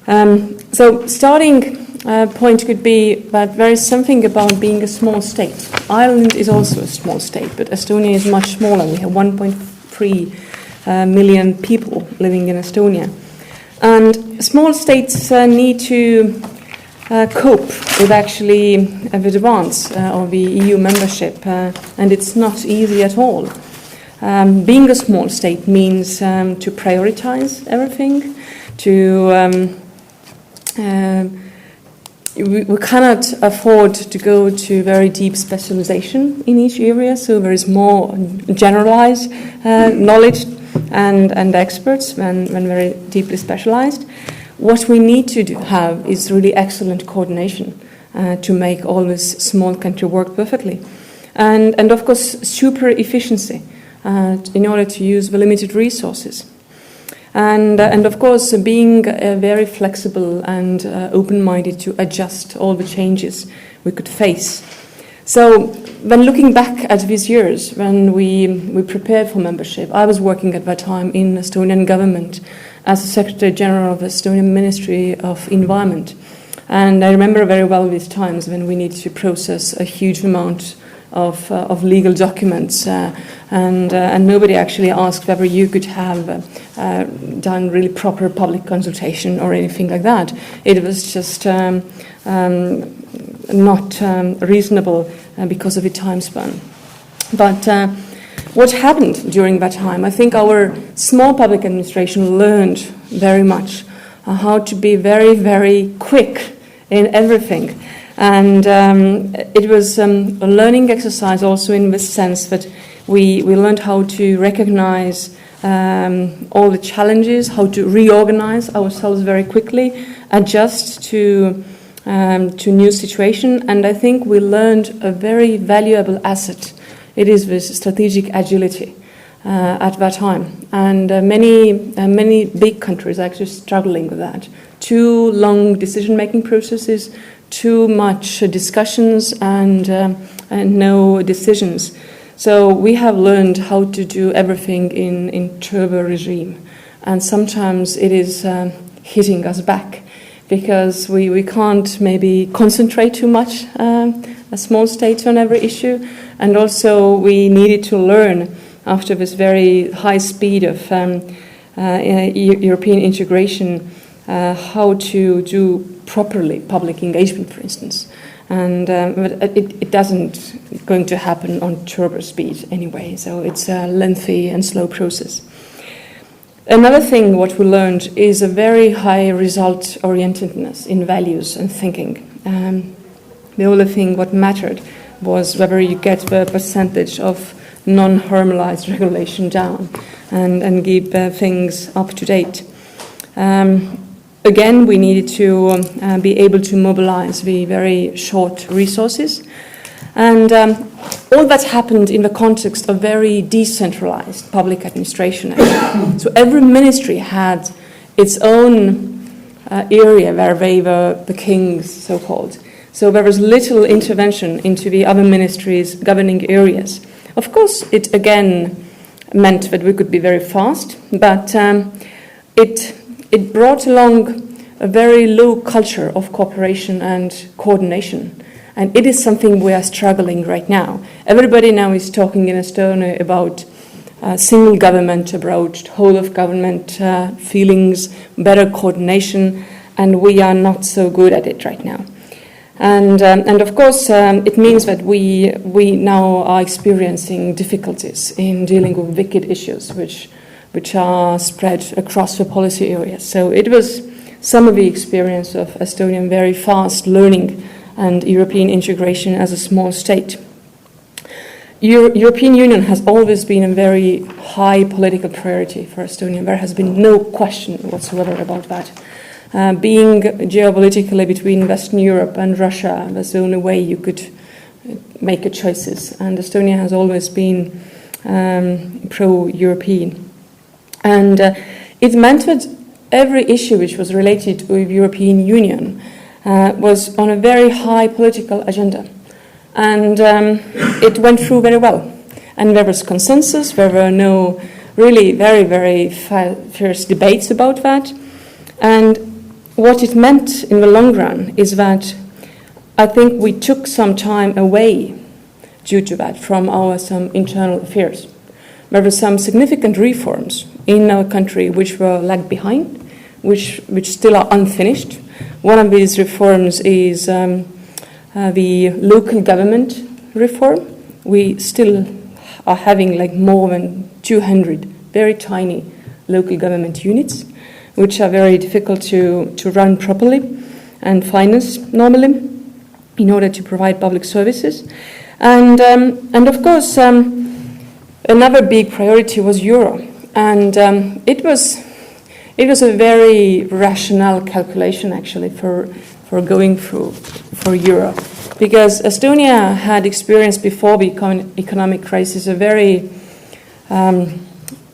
So starting point could be that there is something about being a small state. Ireland is also a small state, but Estonia is much smaller. We have 1.3 million people living in Estonia. And small states need to cope with actually the demands of the EU membership, and it's not easy at all. Being a small state means to prioritize everything, we cannot afford to go to very deep specialization in each area, so there is more generalized knowledge and experts than very deeply specialized. What we need to have is really excellent coordination to make all this small country work perfectly. And of course, super efficiency in order to use the limited resources. And of course, being very flexible and open-minded to adjust all the changes we could face. So when looking back at these years, when we prepared for membership, I was working at that time in Estonian government as the Secretary General of the Estonian Ministry of Environment. And I remember very well these times when we needed to process a huge amount of legal documents, and nobody actually asked whether you could have done really proper public consultation or anything like that. It was just not reasonable because of the time span. But what happened during that time? I think our small public administration learned very much how to be very, very quick in everything. And it was a learning exercise also in the sense that we learned how to recognize all the challenges, how to reorganize ourselves very quickly, adjust to new situation. And I think we learned a very valuable asset. It is this strategic agility at that time. And many big countries are actually struggling with that. Too long decision-making processes, too much discussions and no decisions. So we have learned how to do everything in turbo regime, and sometimes it is hitting us back because we can't maybe concentrate too much as small states on every issue, and also we needed to learn after this very high speed of European integration how to do properly public engagement, for instance. And it doesn't going to happen on turbo speed anyway, so it's a lengthy and slow process. Another thing what we learned is a very high result orientedness in values and thinking. The only thing what mattered was whether you get the percentage of non-harmonized regulation down and keep things up to date. Again, we needed to be able to mobilize the very short resources. And all that happened in the context of very decentralized public administration. So every ministry had its own area where they were the kings, so-called. So there was little intervention into the other ministries' governing areas. Of course, it again meant that we could be very fast, but it brought along a very low culture of cooperation and coordination. And it is something we are struggling right now. Everybody now is talking in Estonia about single government, about whole of government feelings, better coordination, and we are not so good at it right now. And of course, it means that we now are experiencing difficulties in dealing with wicked issues, which are spread across the policy areas. So it was some of the experience of Estonian very fast learning and European integration as a small state. European Union has always been a very high political priority for Estonia. There has been no question whatsoever about that. Being geopolitically between Western Europe and Russia, that's the only way you could make choices. And Estonia has always been pro-European. And it meant that every issue which was related with European Union was on a very high political agenda. And it went through very well. And there was consensus. There were no really very, very fierce debates about that. And what it meant in the long run is that I think we took some time away due to that from our some internal affairs. There were some significant reforms in our country which were lagged behind, which still are unfinished. One of these reforms is the local government reform. We still are having like more than 200 very tiny local government units, which are very difficult to run properly and finance normally in order to provide public services. And of course, another big priority was euro. And it was a very rational calculation, actually, for going for euro. Because Estonia had experienced before the economic crisis a very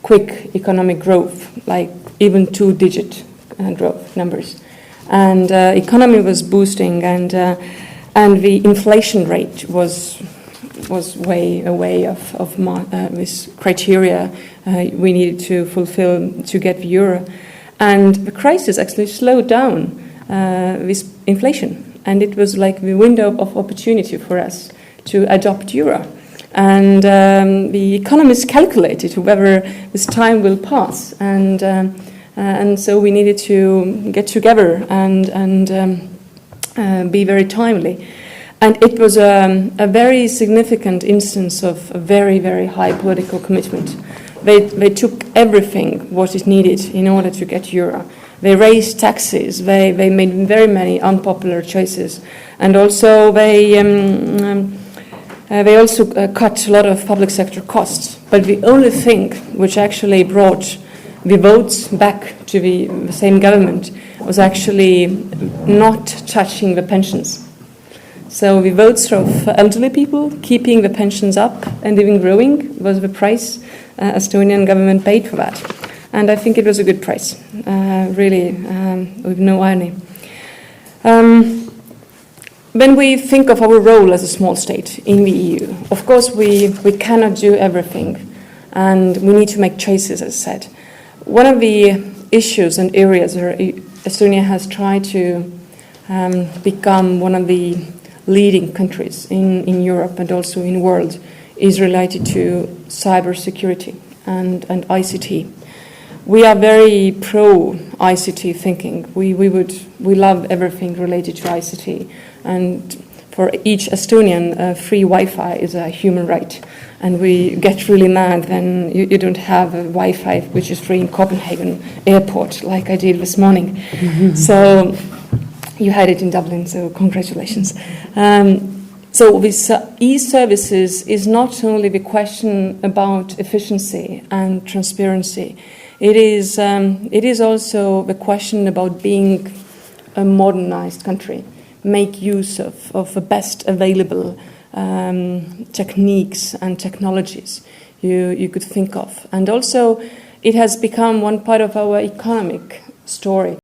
quick economic growth, like even two-digit growth numbers. And economy was boosting, and the inflation rate was way away of this criteria we needed to fulfill to get the euro. And the crisis actually slowed down this inflation. And it was like the window of opportunity for us to adopt euro. And the economists calculated whether this time will pass. And so we needed to get together and be very timely. And it was a very significant instance of a very, very high political commitment. They took everything what is needed in order to get euro. They raised taxes. They made very many unpopular choices, and also they also cut a lot of public sector costs. But the only thing which actually brought the votes back to the same government was actually not touching the pensions. So the votes of elderly people, keeping the pensions up and even growing, was the price Estonian government paid for that. And I think it was a good price, really, with no irony. When we think of our role as a small state in the EU, of course we cannot do everything, and we need to make choices, as I said. One of the issues and areas where Estonia has tried to become one of the leading countries in Europe and also in the world is related to cybersecurity and ICT. We are very pro ICT thinking. We love everything related to ICT, and for each Estonian, free Wi-Fi is a human right. And we get really mad when you don't have a Wi-Fi which is free in Copenhagen airport, like I did this morning. Mm-hmm. So you had it in Dublin, so congratulations. So this e-services is not only the question about efficiency and transparency. It is also the question about being a modernized country, make use of the best available techniques and technologies you could think of. And also it has become one part of our economic story.